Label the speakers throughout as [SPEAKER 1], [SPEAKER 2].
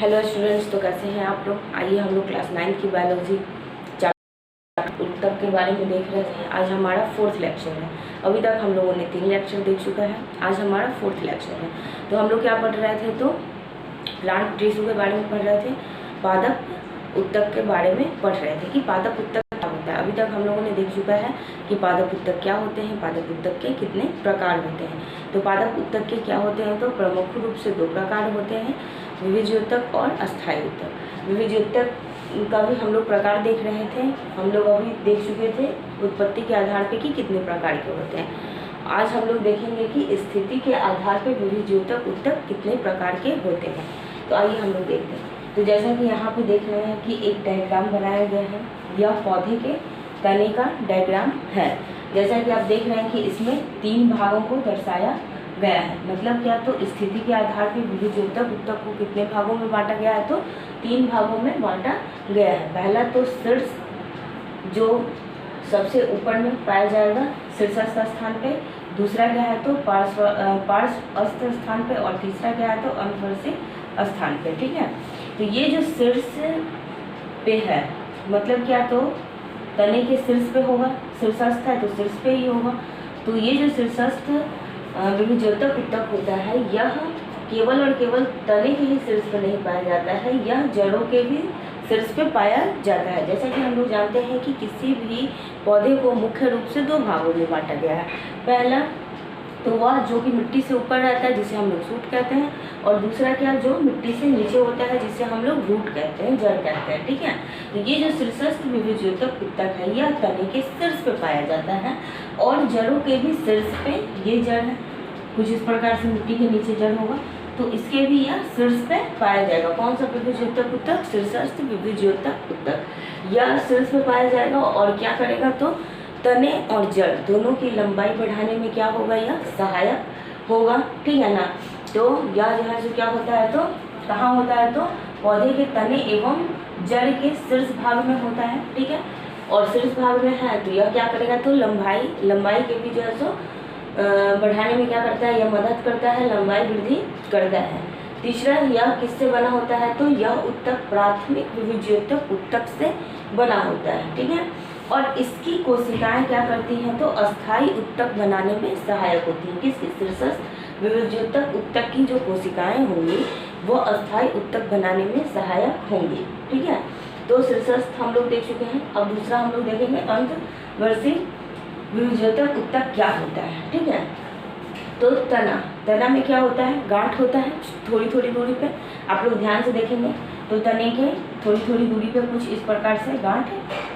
[SPEAKER 1] Hello students, तो कैसे हैं आप लोग। आइए हम लोग क्लास 9 की बायोलॉजी उत्तक के बारे में देख रहे थे। आज हमारा 4th लेक्चर है। अभी तक हम लोगों ने 3 लेक्चर देख चुका है, आज हमारा 4th लेक्चर है। तो हम लोग क्या पढ़ रहे थे, तो प्लांट टिश्यू के बारे में पढ़ रहे थे, पादप उत्तक के बारे में पढ़ रहे थे कि पादप उत्तक क्या होता है। अभी तक हम लोगों ने देख चुका है कि पादप उत्तक क्या होते हैं, पादप उत्तक के कितने प्रकार होते हैं। तो पादप उत्तक के क्या होते हैं, तो प्रमुख रूप से 2 प्रकार होते हैं, विविज्योतक और अस्थायी उत्तक। विविज्योतक का भी हम लोग प्रकार देख रहे थे, हम लोग अभी देख चुके थे उत्पत्ति के आधार पे कि कितने प्रकार के होते हैं। आज हम लोग देखेंगे कि स्थिति के आधार पे विविज्योतक उत्तक कितने प्रकार के होते हैं। तो आइए हम लोग देखते हैं। तो जैसा कि यहाँ पे देख रहे हैं कि एक डायग्राम बनाया गया है, यह पौधे के तने का डायग्राम है। जैसा कि आप देख रहे हैं कि इसमें 3 भागों को दर्शाया गया है। मतलब क्या, तो स्थिति के आधार पर विविज्योतक उत्तक को कितने भागों में बांटा गया है, तो 3 भागों में बांटा गया है। पहला तो शीर्ष, जो सबसे ऊपर में पाया जाएगा शीर्षस्थ स्थान पे। दूसरा क्या है, तो पार्श्वस्थ स्थान पे। और तीसरा क्या है, तो अंतवर्षी स्थान पे। ठीक है, तो ये जो शीर्ष पे है, मतलब क्या, तो तने के शीर्ष पे होगा, शीर्षस्थ है तो शीर्ष पे ही होगा। तो ये जो शीर्षस्थ विविज्योतक उत्तक होता है, यह केवल और केवल तने के ही शीर्ष पर नहीं पाया जाता है, यह जड़ों के भी शीर्ष पे पाया जाता है। जैसा कि हम लोग जानते हैं कि किसी भी पौधे को मुख्य रूप से 2 भागों में बांटा गया है। पहला तो वह जो कि मिट्टी से ऊपर रहता है, जिसे हम लोग शूट कहते हैं, और दूसरा क्या, जो मिट्टी से नीचे होता है, जिसे हम लोग रूट कहते हैं, जड़ कहते हैं। ठीक है, तो ये जो शीर्षस्थ विविज्योतक उत्तक है, यह तने के शीर्ष पे पाया जाता है और जड़ों के भी शीर्ष पे ये जड़ है। कुछ इस प्रकार से मिट्टी के नीचे जड़ होगा, तो इसके भी यह शीर्ष पे पाया जाएगा। कौन सा विविज्योतक उत्तक, शीर्षस्थ विविज्योतक उत्तक। यह शीर्ष पे पाया जाएगा और क्या करेगा, तो तने और जड़ दोनों की लंबाई बढ़ाने में क्या होगा, यह सहायक होगा। ठीक है ना। तो यह जो है, जो क्या होता है, तो कहाँ होता है, तो पौधे के तने एवं जड़ के शीर्ष भाग में होता है। ठीक है, और शीर्ष भाग में है तो यह क्या करेगा, तो लंबाई के भी जो है सो बढ़ाने में क्या करता है, यह मदद करता है, लंबाई वृद्धि करता है। तीसरा, यह किससे बना होता है, तो यह उत्तक प्राथमिक विविज्योतक उत्तक से बना होता है। ठीक है, और इसकी कोशिकाएं क्या करती हैं, तो अस्थायी उत्तक बनाने में सहायक होती हैं। किसकी, शीर्षस्थ विविज्योतक उत्तक की जो कोशिकाएं होंगी वो अस्थायी उत्तक बनाने में सहायक होंगी। ठीक है, तो शीर्षस्थ हम लोग देख चुके हैं। अब दूसरा हम लोग देखेंगे अंतवर्षी विविज्योतक उत्तक क्या होता है। ठीक है, तो तना में क्या होता है, गांठ होता है थोड़ी थोड़ी दूरी पे। आप लोग ध्यान से देखेंगे तो तने के थोड़ी थोड़ी दूरी पे कुछ इस प्रकार से गांठ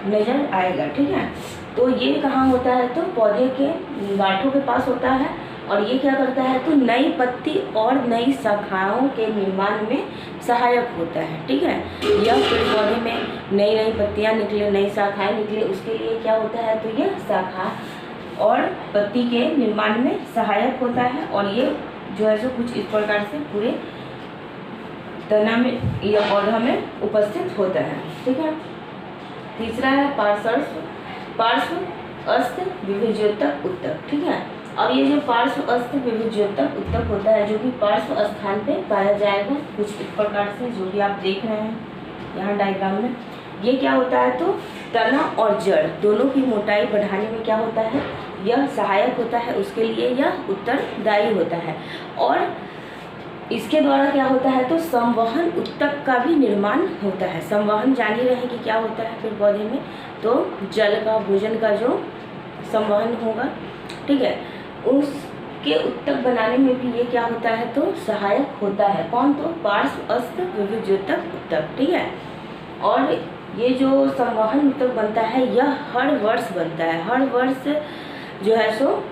[SPEAKER 1] नजर आएगा। ठीक है, तो ये कहाँ होता है, तो पौधे के गांठों के पास होता है और ये क्या करता है, तो नई पत्ती और नई शाखाओं के निर्माण में सहायक होता है। ठीक है, यह पेड़ पौधे में नई पत्तियां निकले, नई शाखाएं निकले, उसके लिए क्या होता है, तो यह शाखा और पत्ती के निर्माण में सहायक होता है। और ये जो है सो कुछ इस प्रकार से पूरे तना में या पौधा में उपस्थित होता है। ठीक है, तीसरा है पार्श्वस्थ विविज्योतक उत्तक। ठीक है, अब ये जो पार्श्वस्थ विविज्योतक उत्तक होता है, जो कि पार्श्व स्थान पे पाया जाएगा कुछ इस प्रकार से, जो कि आप देख रहे हैं यहाँ डायग्राम में। ये क्या होता है, तो तना और जड़ दोनों की मोटाई बढ़ाने में क्या होता है, यह सहायक होता है, उसके लिए यह उत्तरदायी होता है। और इसके द्वारा क्या होता है, तो संवहन उत्तक का भी निर्माण होता है। संवहन जान ही रहे हैं कि क्या होता है पेड़ पौधे में, तो जल का, भोजन का जो संवहन होगा। ठीक है, उसके उत्तक बनाने में भी ये क्या होता है, तो सहायक होता है। कौन, तो पार्श्वस्थ विविज्योतक उत्तक। ठीक है, और ये जो संवहन उत्तक बनता है, यह हर वर्ष बनता है। हर वर्ष जो है सो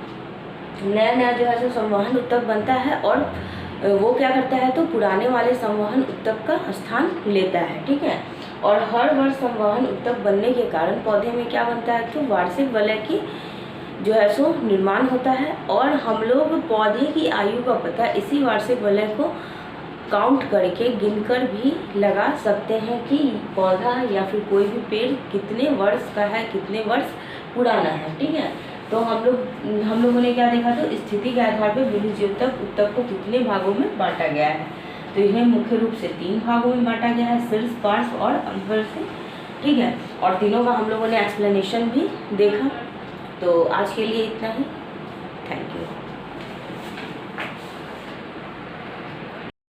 [SPEAKER 1] नया जो है सो संवहन उत्तक बनता है और वो क्या करता है, तो पुराने वाले संवहन उत्तक का स्थान लेता है। ठीक है, और हर वर्ष संवहन उत्तक बनने के कारण पौधे में क्या बनता है, तो वार्षिक वलय की जो है सो निर्माण होता है। और हम लोग पौधे की आयु का पता इसी वार्षिक वलय को काउंट करके गिनकर भी लगा सकते हैं कि पौधा या फिर कोई भी पेड़ कितने वर्ष का है, कितने वर्ष पुराना है। ठीक है, तो हम लोगों ने क्या देखा, तो स्थिति के आधार पर विविज्योतक उत्तक को कितने भागों में बांटा गया है। तो इन्हें मुख्य रूप से 3 भागों में बांटा गया है, शीर्ष, पार्श्व और अंतवर्षी। ठीक है, और तीनों का हम लोगों ने एक्सप्लेनेशन भी देखा। तो आज के लिए इतना ही। Thank you.